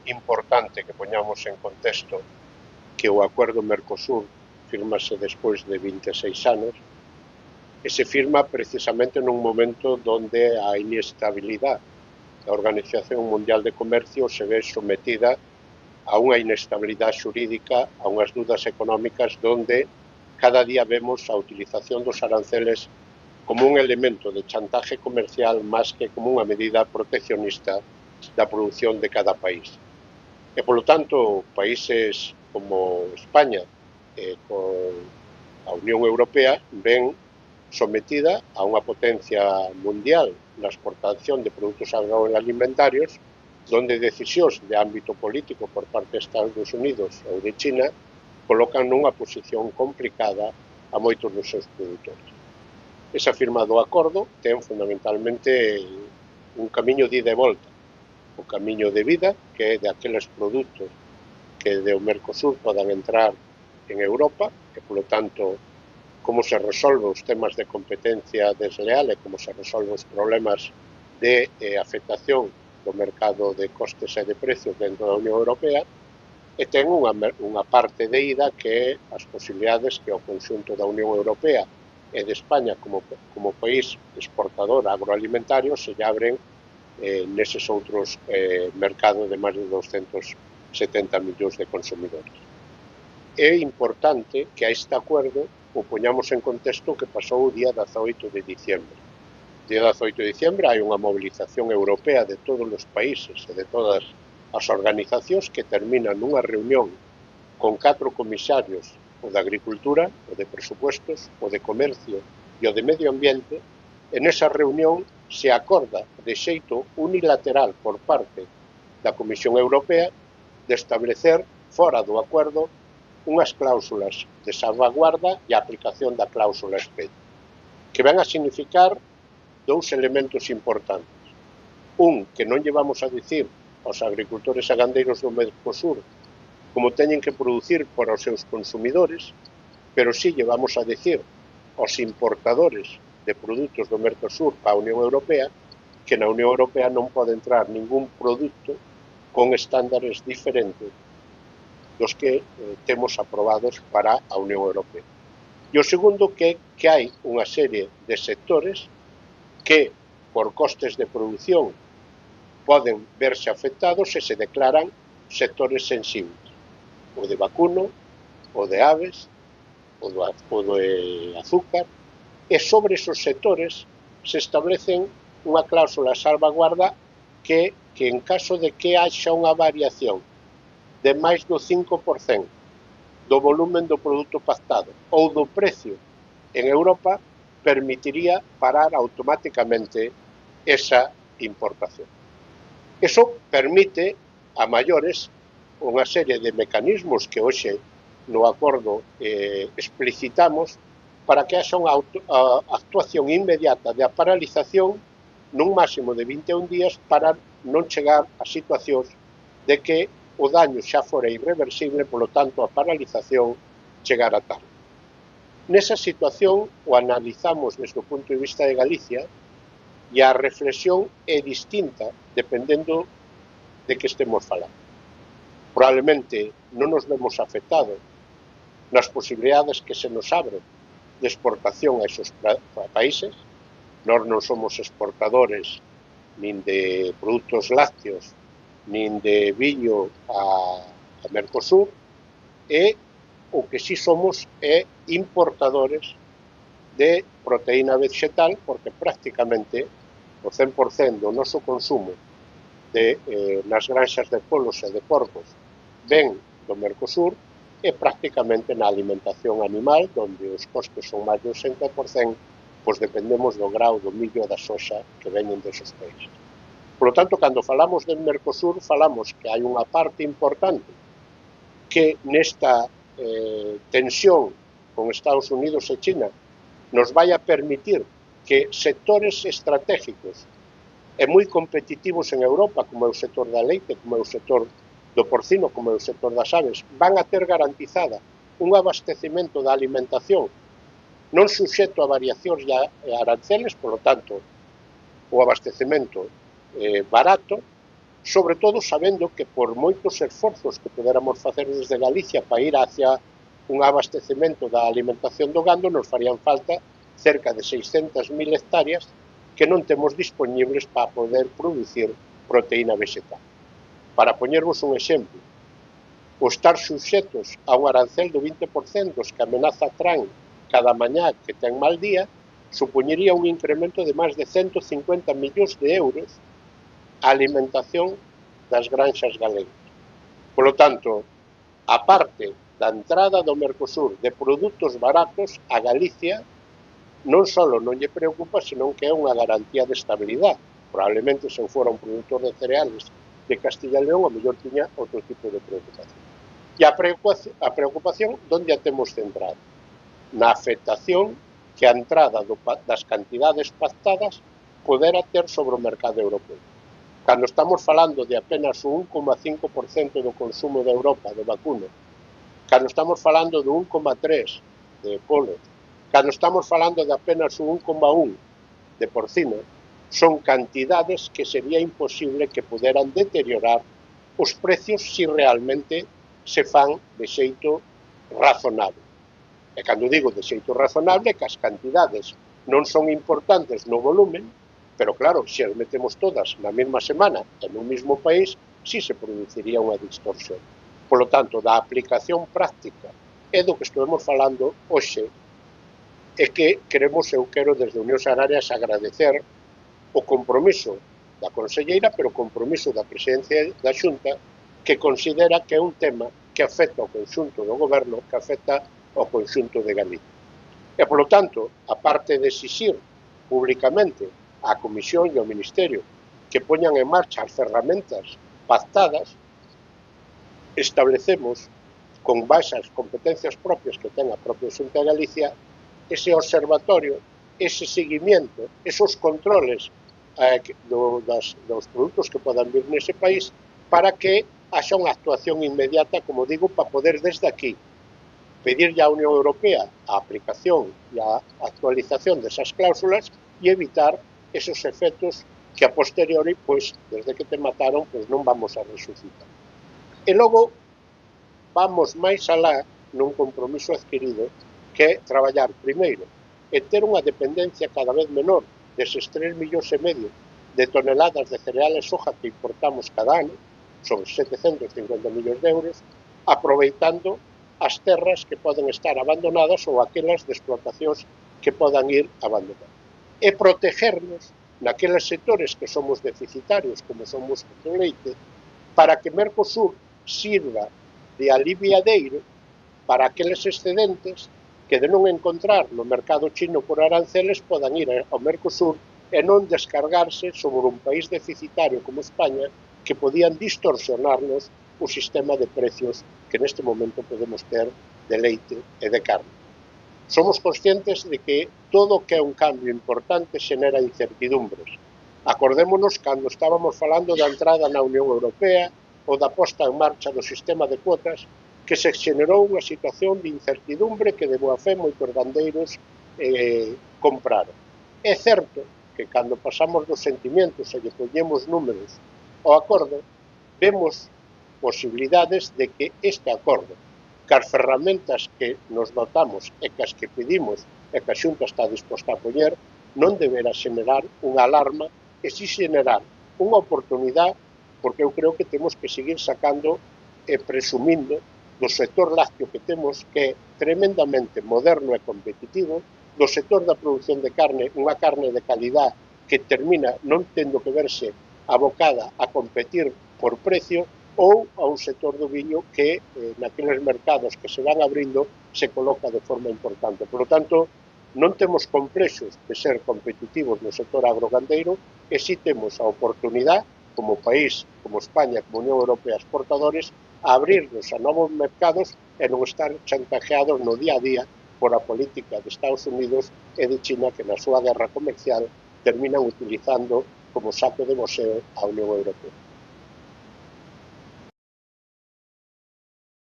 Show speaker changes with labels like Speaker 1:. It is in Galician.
Speaker 1: importante que poñamos en contexto que o acordo Mercosur firmase despois de 26 anos e se firma precisamente nun momento donde a inestabilidade da Organización Mundial de Comercio se ve sometida a unha inestabilidade xurídica, a unhas dudas económicas donde cada día vemos a utilización dos aranceles como un elemento de chantaje comercial máis que como unha medida proteccionista da produción de cada país. E, polo tanto, países como España e con a Unión Europea ven sometida a unha potencia mundial na exportación de produtos agroalimentarios donde decisións de ámbito político por parte de Estados Unidos ou de China colocan nunha posición complicada a moitos dos seus produtores. Esa firma do acordo ten fundamentalmente un camiño de ida e volta, o camiño de vida, que é de aqueles produtos que do Mercosur podan entrar en Europa, e, polo tanto, como se resolven os temas de competencia desleal e como se resolven os problemas de afectación do mercado de costes e de precios dentro da Unión Europea, e ten unha parte de ida que é as posibilidades que o conxunto da Unión Europea e de España como país exportador agroalimentario se lle abren neses outros mercados de máis de 270 millóns de consumidores. É importante que a este acordo o poñamos en contexto que pasou o día 18 de diciembre. O día 18 de diciembre hai unha movilización europea de todos os países e de todas as organizacións que terminan nunha reunión con 4 comisarios, o de Agricultura, o de Presupuestos, o de Comercio e o de Medio Ambiente, e nesa reunión se acorda de xeito unilateral por parte da Comisión Europea de establecer fora do acordo unhas cláusulas de salvaguarda e a aplicación da cláusula espejo, que van a significar dous elementos importantes. Un, que non llevamos a dicir aos agricultores e gandeiros do Mercosur como teñen que producir para os seus consumidores, pero sí llevamos a dicir aos importadores de produtos do Mercosur para a Unión Europea que na Unión Europea non pode entrar ningún produto con estándares diferentes dos que temos aprobados para a Unión Europea. E o segundo que hai unha serie de sectores que, por costes de produción, poden verse afectados e se declaran sectores sensibles. O de vacuno, o de aves, o de azúcar, e sobre esos sectores se establecen unha cláusula de salvaguarda que en caso de que haxa unha variación de máis do 5% do volumen do produto pactado ou do precio en Europa, permitiría parar automáticamente esa importación. Eso permite a maiores unha serie de mecanismos que hoxe no acordo explicitamos para que haxa unha actuación inmediata de paralización nun máximo de 21 días para non chegar a situacións de que o daño xa fora irreversible, polo tanto a paralización chegara tarde. Nesa situación o analizamos desde o punto de vista de Galicia e a reflexión é distinta dependendo de que estemos falando. Probablemente non nos vemos afectados nas posibilidades que se nos abren de exportación a esos países. Nós non somos exportadores nin de produtos lácteos, nin de viño a Mercosur, e o que sí somos é importadores de proteína vegetal, porque prácticamente o 100% do noso consumo nas granxas de polos e de porcos ven do Mercosur e prácticamente na alimentación animal, onde os costes son máis do 60%, pois dependemos do grau do millo e da soxa que veñen desos países. Por lo tanto, cando falamos del Mercosur, falamos que hai unha parte importante que nesta tensión con Estados Unidos e China nos vai a permitir que sectores estratégicos e moi competitivos en Europa, como é o sector da leite, como é o sector do porcino, como é o sector das aves, van a ter garantizada un abastecemento da alimentación non suxeto a variacións e aranceles, polo tanto, o abastecemento barato sobre todo sabendo que por moitos esforzos que poderamos facer desde Galicia para ir hacia un abastecemento da alimentación do gando, nos farían falta cerca de 600.000 hectáreas que non temos disponibles para poder producir proteína vegetal. Para poñervos un exemplo, o estar suxetos a un arancel do 20% que amenaza Trump cada mañá que ten mal día, supoñería un incremento de máis de 150 millóns de euros a alimentación das granxas galegas. Polo tanto, a parte da entrada do Mercosur de produtos baratos, a Galicia non só non lle preocupa, senón que é unha garantía de estabilidade. Probablemente, se eu fora un produtor de cereales de Castilla e León, a mellor tiña outro tipo de preocupación. E a preocupación, onde a temos centrada? Na afectación que a entrada das cantidades pactadas podera ter sobre o mercado europeo. Cando estamos falando de apenas o 1,5% do consumo de Europa de vacuno, cando estamos falando do 1,3% de polo, cando estamos falando de apenas o 1,1% de porcino, son cantidades que sería imposible que puderan deteriorar os precios se realmente se fan de xeito razonable. E cando digo de xeito razonable, que as cantidades non son importantes no volumen, pero claro, se as metemos todas na mesma semana e no mesmo país, si se produciría unha distorsión. Polo tanto, da aplicación práctica e do que estamos falando hoxe, é que eu quero desde Unións Agrarias agradecer o compromiso da conselleira, pero o compromiso da presidencia da Xunta, que considera que é un tema que afecta ao conxunto do goberno, que afecta ao conxunto de Galicia. E, polo tanto, a parte de exixir públicamente á Comisión e ao Ministerio que poñan en marcha as ferramentas pactadas, establecemos, con base ás competencias propias que ten a propia Xunta de Galicia, ese observatorio, ese seguimiento, esos controles dos produtos que podan vir nese país, para que haxa unha actuación inmediata, como digo, para poder desde aquí pedirlle á Unión Europea a aplicación e a actualización desas cláusulas e evitar esos efectos que a posteriori, pois, desde que te mataron, pois non vamos a resucitar. E logo, vamos máis alá nun compromiso adquirido, que é traballar primeiro e ter unha dependencia cada vez menor deses 3,5 millóns de toneladas de cereales soja que importamos cada ano, son 750 millóns de euros, aproveitando as terras que poden estar abandonadas ou aquelas de explotacións que podan ir abandonadas. E protegernos naqueles sectores que somos deficitarios, como somos o leite, para que Mercosur sirva de aliviadeiro para aqueles excedentes que de non encontrar no mercado chino por aranceles podan ir ao Mercosur e non descargarse sobre un país deficitario como España, que podían distorsionarnos o sistema de precios que neste momento podemos ter de leite e de carne. Somos conscientes de que todo o que é un cambio importante xenera incertidumbres. Acordémonos cando estábamos falando da entrada na Unión Europea ou da posta en marcha do sistema de cuotas, que se xenerou unha situación de incertidumbre que de boa fe moitos gandeiros compraron. É certo que cando pasamos dos sentimentos e lle poñemos números ao acordo, vemos posibilidades de que este acordo, que as ferramentas que nos notamos e que as que pedimos e que a Xunta está disposta a poñer, non deberá xenerar unha alarma e si xenerar unha oportunidade, porque eu creo que temos que seguir sacando e presumindo do sector lácteo que temos, que é tremendamente moderno e competitivo, do sector da produción de carne, unha carne de calidad que termina non tendo que verse abocada a competir por precio, ou a un sector do viño que naqueles mercados que se van abrindo se coloca de forma importante. Por lo tanto, non temos complexos de ser competitivos no sector agrogandeiro e si temos a oportunidade, como país, como España, como Unión Europea exportadores, a abrirnos a novos mercados e non estar chantajeados no día a día por a política de Estados Unidos e de China, que na súa guerra comercial terminan utilizando como saco de boxeo a Unión Europea.